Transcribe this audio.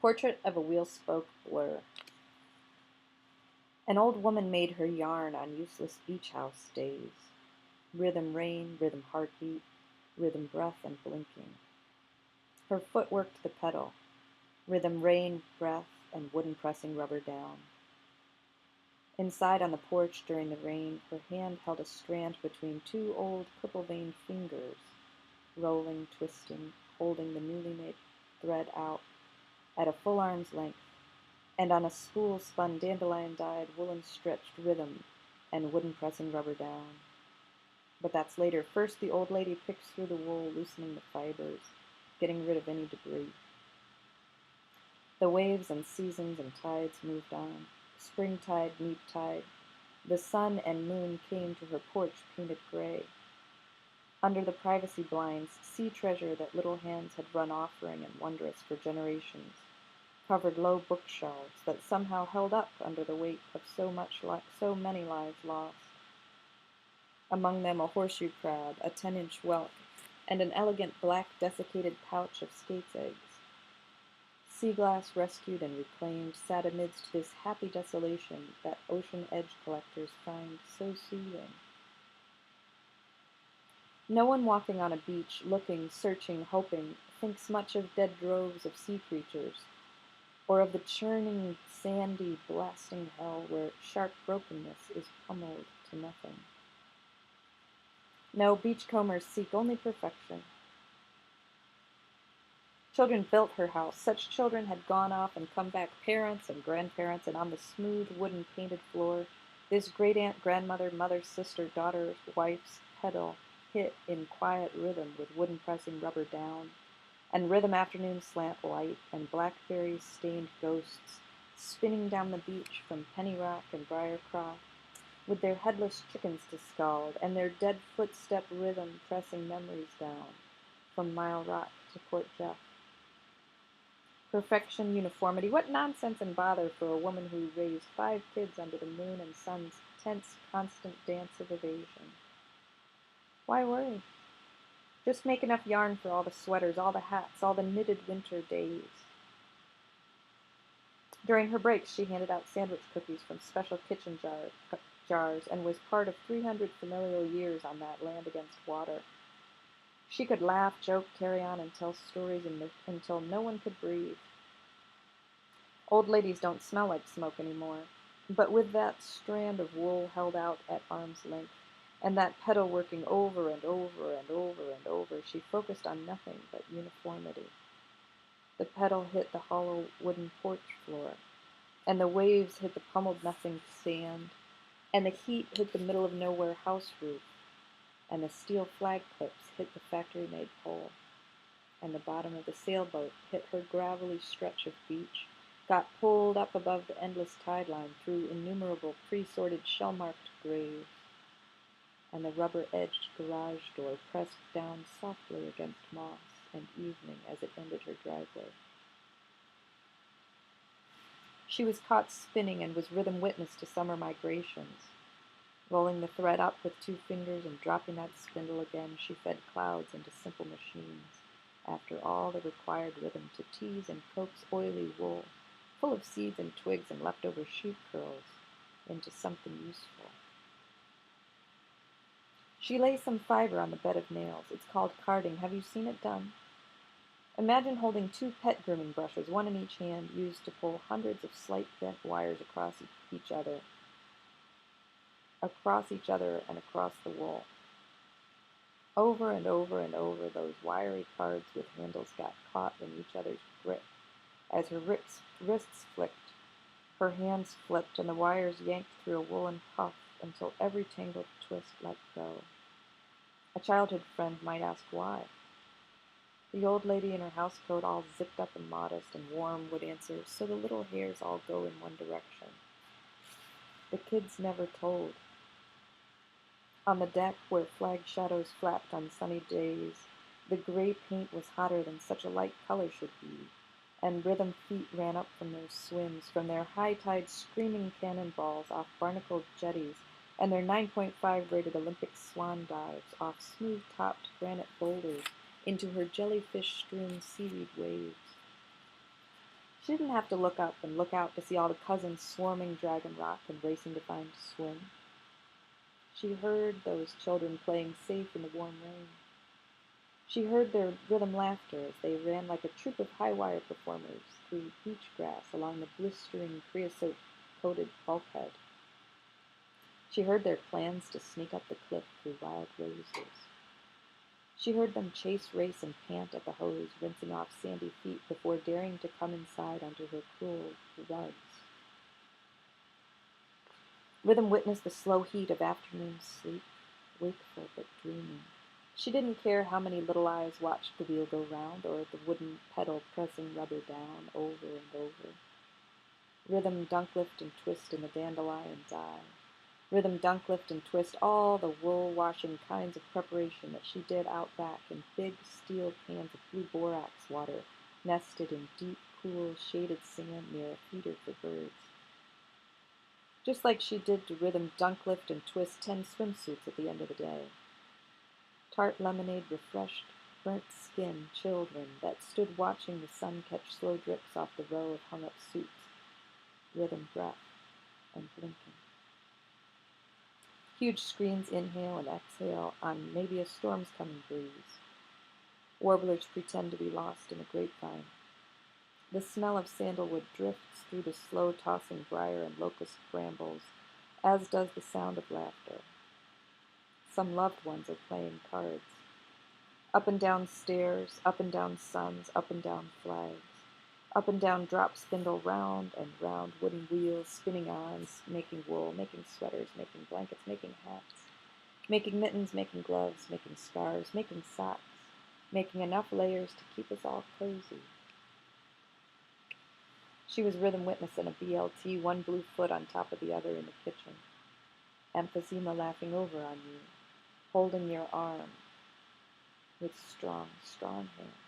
Portrait of a Wheel-Spoke Blur. An old woman made her yarn on useless beach-house days. Rhythm rain, rhythm heartbeat, rhythm breath and blinking. Her foot worked the pedal. Rhythm rain, breath, and wooden pressing rubber down. Inside on the porch during the rain, her hand held a strand between two old purple-veined fingers, rolling, twisting, holding the newly made thread out at a full arm's length, and on a spool spun dandelion-dyed, woolen-stretched rhythm and wooden pressing rubber down. But that's later. First, the old lady picks through the wool, loosening the fibers, getting rid of any debris. The waves and seasons and tides moved on. Springtide, neap-tide. The sun and moon came to her porch painted gray. Under the privacy blinds, sea treasure that little hands had run offering and wondrous for generations, covered low bookshelves that somehow held up under the weight of so many lives lost. Among them a horseshoe crab, a 10-inch whelk, and an elegant black desiccated pouch of skates' eggs. Sea glass rescued and reclaimed sat amidst this happy desolation that ocean edge collectors find so soothing. No one walking on a beach, looking, searching, hoping, thinks much of dead droves of sea creatures, or of the churning, sandy, blasting hell where sharp brokenness is pummeled to nothing. No, beachcombers seek only perfection. Children built her house. Such children had gone off and come back parents and grandparents, and on the smooth, wooden, painted floor, this great-aunt, grandmother, mother, sister, daughter, wife's pedal hit in quiet rhythm with wooden pressing rubber down, and rhythm afternoon slant light, and blackberry-stained ghosts spinning down the beach from Penny Rock and Briarcroft, with their headless chickens to scald, and their dead footstep rhythm pressing memories down, from Mile Rock to Port Jeff. Perfection, uniformity, what nonsense and bother for a woman who raised 5 kids under the moon and sun's tense, constant dance of evasion. Why worry? Just make enough yarn for all the sweaters, all the hats, all the knitted winter days. During her breaks, she handed out sandwich cookies from special kitchen jars and was part of 300 familial years on that land against water. She could laugh, joke, carry on, and tell stories until no one could breathe. Old ladies don't smell like smoke anymore, but with that strand of wool held out at arm's length, and that pedal working over and over and over and over, she focused on nothing but uniformity. The pedal hit the hollow wooden porch floor, and the waves hit the pummeled nothing sand, and the heat hit the middle of nowhere house roof, and the steel flag clips hit the factory-made pole, and the bottom of the sailboat hit her gravelly stretch of beach, got pulled up above the endless tide line through innumerable pre-sorted shell-marked graves, and the rubber-edged garage door pressed down softly against moss and evening as it ended her driveway. She was caught spinning and was rhythm witness to summer migrations. Rolling the thread up with 2 fingers and dropping that spindle again, she fed clouds into simple machines, after all the required rhythm to tease and coax oily wool, full of seeds and twigs and leftover sheep curls, into something useful. She lays some fiber on the bed of nails. It's called carding. Have you seen it done? Imagine holding 2 pet grooming brushes, one in each hand, used to pull hundreds of slight bent wires across each other and across the wool. Over and over and over, those wiry cards with handles got caught in each other's grip. As her wrists flicked, her hands flipped, and the wires yanked through a woolen puff until every tangled twist let go. A childhood friend might ask why. The old lady in her housecoat, all zipped up and modest and warm, would answer, so the little hairs all go in one direction. The kids never told. On the deck, where flag shadows flapped on sunny days, the gray paint was hotter than such a light color should be, and rhythm feet ran up from their swims, from their high-tide screaming cannonballs off barnacled jetties, and their 9.5 rated Olympic swan dives off smooth-topped granite boulders into her jellyfish-strewn seaweed waves. She didn't have to look up and look out to see all the cousins swarming Dragon Rock and racing to find a swim. She heard those children playing safe in the warm rain. She heard their rhythm laughter as they ran like a troop of high-wire performers through beach grass along the blistering creosote-coated bulkhead. She heard their plans to sneak up the cliff through wild roses. She heard them chase, race, and pant at the hose, rinsing off sandy feet before daring to come inside under her cool rugs. Rhythm witnessed the slow heat of afternoon sleep, wakeful but dreaming. She didn't care how many little eyes watched the wheel go round, or the wooden pedal pressing rubber down over and over. Rhythm dunk lift and twist in the dandelion's eye. Rhythm dunk lift and twist all the wool-washing kinds of preparation that she did out back in big steel cans of blue borax water, nested in deep, cool, shaded sand near a feeder for birds. Just like she did to rhythm dunk lift and twist 10 swimsuits at the end of the day. Tart lemonade refreshed, burnt-skinned children that stood watching the sun catch slow drips off the row of hung-up suits, rhythm breath and blinking. Huge screens inhale and exhale on maybe a storm's coming breeze. Warblers pretend to be lost in a grapevine. The smell of sandalwood drifts through the slow tossing briar and locust brambles, as does the sound of laughter. Some loved ones are playing cards. Up and down stairs, up and down suns, up and down flags. Up and down drop spindle, round and round wooden wheels, spinning arms, making wool, making sweaters, making blankets, making hats, making mittens, making gloves, making scarves, making socks, making enough layers to keep us all cozy. She was rhythm witness in a BLT, one blue foot on top of the other in the kitchen. Emphysema laughing over on you, holding your arm with strong, strong hands.